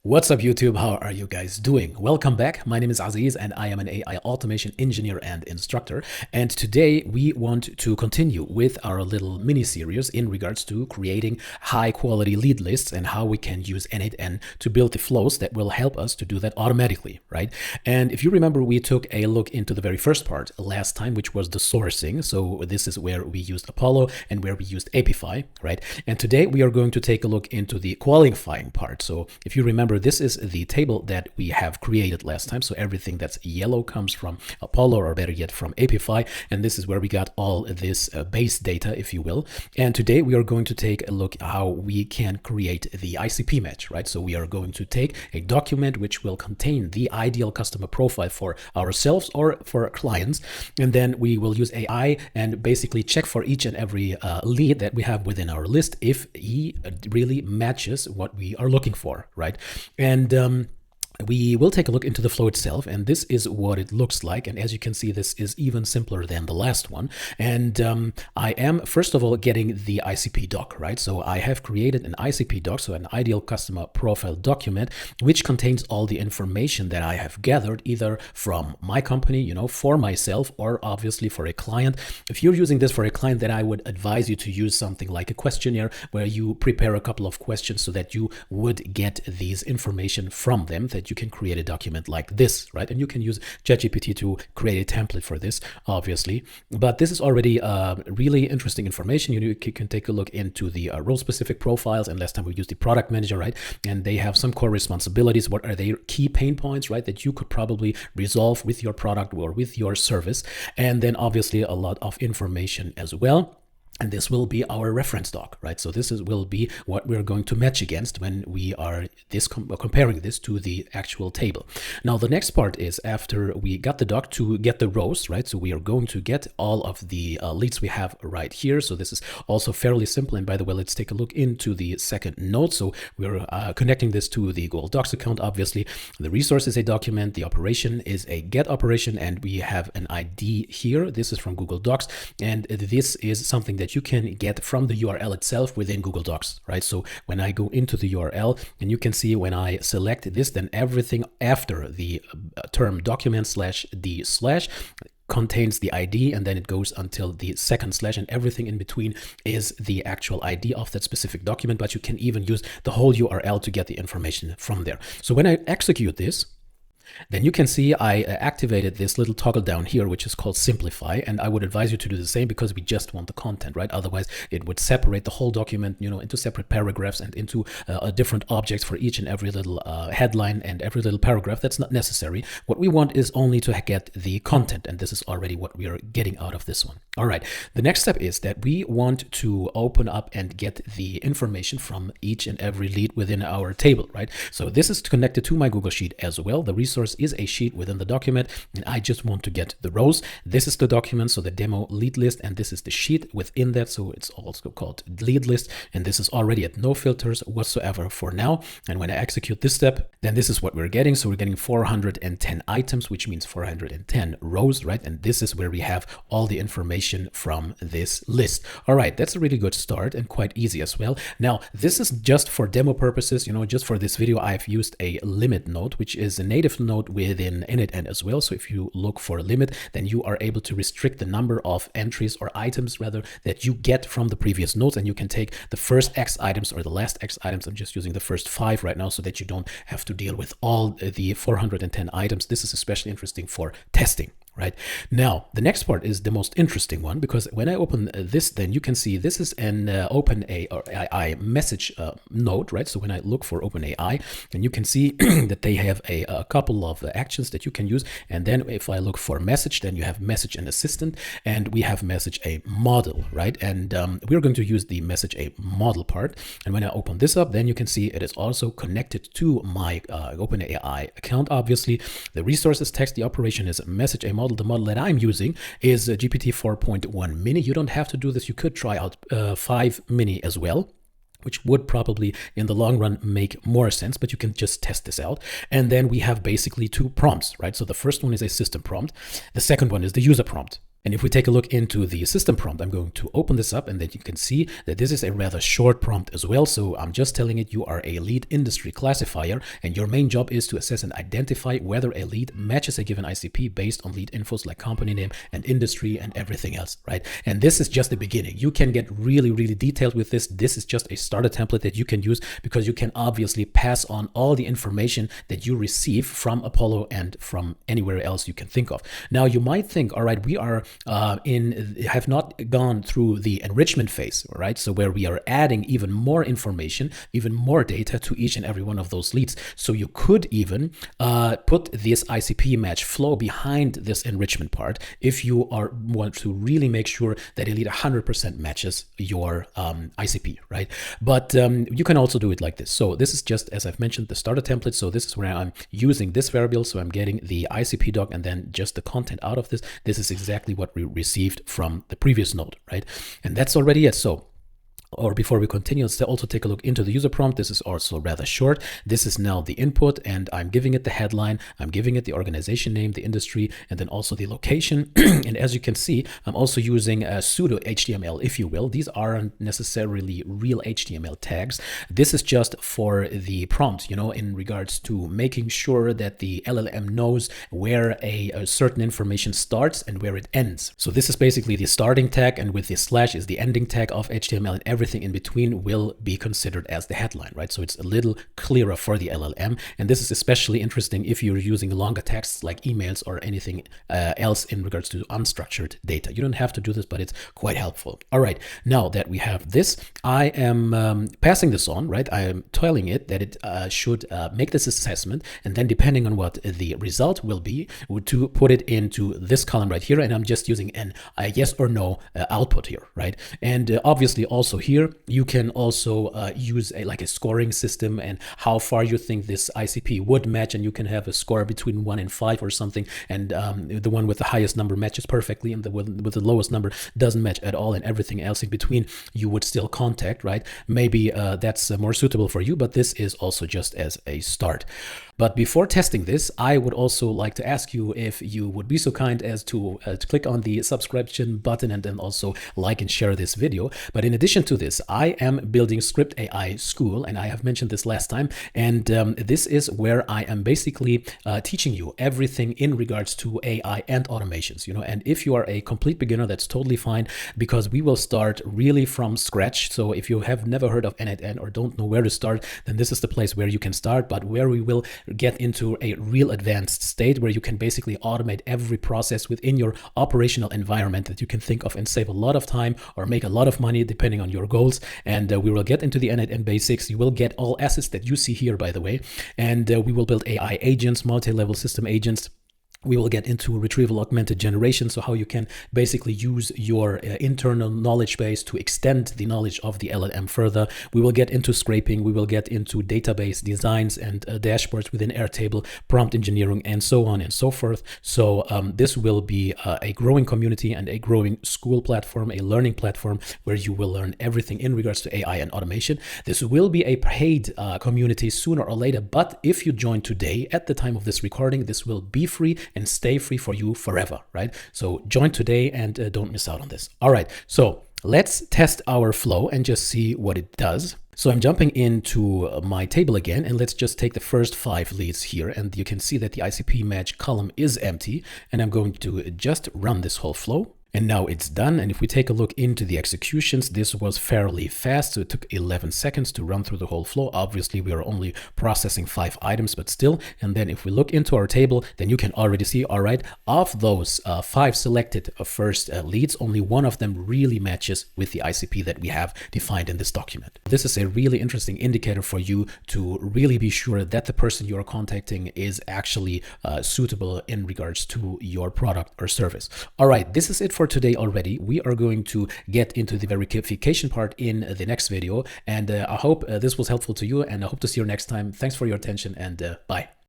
What's up, YouTube? How are you guys doing? Welcome back. My name is Aziz and I am an AI automation engineer and instructor. And today we want to continue with our little mini series in regards to creating high quality lead lists and how we can use n8n to build the flows that will help us to do that automatically, right? And if you remember, we took a look into the very first part last time, which was the sourcing. So this is where we used Apollo and where we used Apify, right? And today we are going to take a look into the qualifying part. So if you remember, this is the table that we have created last time. So everything that's yellow comes from Apollo, or better yet from Apify. And this is where we got all this base data, if you will. And today we are going to take a look how we can create the ICP match, right? So we are going to take a document which will contain the ideal customer profile for ourselves or for our clients. And then we will use AI and basically check for each and every lead that we have within our list if he really matches what we are looking for, right? And we will take a look into the flow itself, and this is what it looks like. And as you can see, this is even simpler than the last one. And I am, first of all, getting the ICP doc, right? So I have created an ICP doc, so an ideal customer profile document, which contains all the information that I have gathered either from my company, you know, for myself, or obviously for a client. If you're using this for a client, then I would advise you to use something like a questionnaire where you prepare a couple of questions so that you would get these information from them, that you can create a document like this, right? And you can use ChatGPT to create a template for this, obviously. But this is already really interesting information. You can take a look into the role-specific profiles. And last time we used the product manager, right? And they have some core responsibilities. What are their key pain points, right? That you could probably resolve with your product or with your service. And then obviously a lot of information as well. And this will be our reference doc, right? So this will be what we're going to match against when we are comparing this to the actual table. Now, the next part is after we got the doc to get the rows, right? So we are going to get all of the leads we have right here. So this is also fairly simple. And by the way, let's take a look into the second note. So we're connecting this to the Google Docs account. Obviously, the resource is a document. The operation is a get operation. And we have an ID here. This is from Google Docs. And this is something that you can get from the URL itself within Google Docs, right? So when I go into the URL, and you can see when I select this, then everything after the term document /d/ contains the ID, and then it goes until the second slash, and everything in between is the actual ID of that specific document. But you can even use the whole URL to get the information from there. So when I execute this, then you can see I activated this little toggle down here, which is called simplify. And I would advise you to do the same because we just want the content, right? Otherwise, it would separate the whole document, you know, into separate paragraphs and into different objects for each and every little headline and every little paragraph. That's not necessary. What we want is only to get the content. And this is already what we are getting out of this one. All right. The next step is that we want to open up and get the information from each and every lead within our table, right? So this is connected to my Google Sheet as well. The resource is a sheet within the document, and I just want to get the rows. This is the document, so the demo lead list, and this is the sheet within that, so it's also called lead list. And this is already at no filters whatsoever for now. And when I execute this step, then this is what we're getting. So we're getting 410 items, which means 410 rows, right? And this is where we have all the information from this list. All right, that's a really good start and quite easy as well. Now, this is just for demo purposes, you know, just for this video, I've used a limit node, which is a native node within n8n as well. So if you look for a limit, then you are able to restrict the number of entries or items rather that you get from the previous nodes, and you can take the first X items or the last X items. I'm just using the first 5 right now so that you don't have to deal with all the 410 items. This is especially interesting for testing. Right now, the next part is the most interesting one, because when I open this, then you can see this is an OpenAI message node, right? So when I look for OpenAI, and you can see that they have a couple of actions that you can use. And then if I look for message, then you have message and assistant, and we have message a model, right? And we're going to use the message a model part. And when I open this up, then you can see it is also connected to my OpenAI account. Obviously, the resources text, the operation is message a model. The model that I'm using is GPT 4.1 mini. You don't have to do this. You could try out 5 mini as well, which would probably in the long run make more sense, but you can just test this out. And then we have basically 2 prompts, right? So the first one is a system prompt. The second one is the user prompt. And if we take a look into the system prompt, I'm going to open this up, and then you can see that this is a rather short prompt as well. So I'm just telling it you are a lead industry classifier, and your main job is to assess and identify whether a lead matches a given ICP based on lead infos like company name and industry and everything else, right? And this is just the beginning. You can get really, really detailed with this. This is just a starter template that you can use, because you can obviously pass on all the information that you receive from Apollo and from anywhere else you can think of. Now you might think, all right, we are have not gone through the enrichment phase, right? So where we are adding even more information, even more data to each and every one of those leads. So you could even put this ICP match flow behind this enrichment part if you want to really make sure that a lead 100% matches your ICP, right? But you can also do it like this. So this is just, as I've mentioned, the starter template. So this is where I'm using this variable. So I'm getting the ICP doc and then just the content out of this. This is exactly what we received from the previous node, right? And that's already it. So, or before we continue, let's also take a look into the user prompt. This is also rather short. This is now the input, and I'm giving it the headline, I'm giving it the organization name, the industry, and then also the location. And as you can see, I'm also using a pseudo-HTML, if you will. These aren't necessarily real HTML tags. This is just for the prompt, in regards to making sure that the LLM knows where a certain information starts and where it ends. So this is basically the starting tag, and with the slash is the ending tag of HTML, and everything in between will be considered as the headline, right? So it's a little clearer for the LLM. And this is especially interesting if you're using longer texts like emails or anything else in regards to unstructured data. You don't have to do this, but it's quite helpful. All right, now that we have this, I am passing this on, right? I am telling it that it should make this assessment, and then depending on what the result will be, to put it into this column right here. And I'm just using a yes or no output here, right? And obviously also here, you can also use like a scoring system and how far you think this ICP would match, and you can have a score between 1 and 5 or something, and the one with the highest number matches perfectly, and the one with the lowest number doesn't match at all, and everything else in between you would still contact, right? Maybe that's more suitable for you, but this is also just as a start. But before testing this, I would also like to ask you if you would be so kind as to click on the subscription button and then also like and share this video. But in addition to this, I am building Skript AI School, and I have mentioned this last time. And this is where I am basically teaching you everything in regards to AI and automations. And if you are a complete beginner, that's totally fine, because we will start really from scratch. So if you have never heard of n8n or don't know where to start, then this is the place where you can start, but where we will get into a real advanced state where you can basically automate every process within your operational environment that you can think of, and save a lot of time or make a lot of money depending on your goals. And we will get into the n8n basics. You will get all assets that you see here, by the way, and we will build AI agents, multi-level system agents. We will get into retrieval augmented generation, so how you can basically use your internal knowledge base to extend the knowledge of the LLM further. We will get into scraping. We will get into database designs and dashboards within Airtable, prompt engineering, and so on and so forth. So this will be a growing community and a growing school platform, a learning platform where you will learn everything in regards to AI and automation. This will be a paid community sooner or later, but if you join today at the time of this recording, this will be free and stay free for you forever, right? So join today and don't miss out on this. All right, so let's test our flow and just see what it does. So I'm jumping into my table again, and let's just take the first 5 leads here, and you can see that the ICP match column is empty, and I'm going to just run this whole flow. And now it's done. And if we take a look into the executions, this was fairly fast. So it took 11 seconds to run through the whole flow. Obviously, we are only processing 5 items, but still. And then if we look into our table, then you can already see, all right, of those 5 selected first leads, only one of them really matches with the ICP that we have defined in this document. This is a really interesting indicator for you to really be sure that the person you are contacting is actually suitable in regards to your product or service. All right, this is it for today already. We are going to get into the verification part in the next video, and I hope this was helpful to you, and I hope to see you next time. Thanks for your attention, and bye.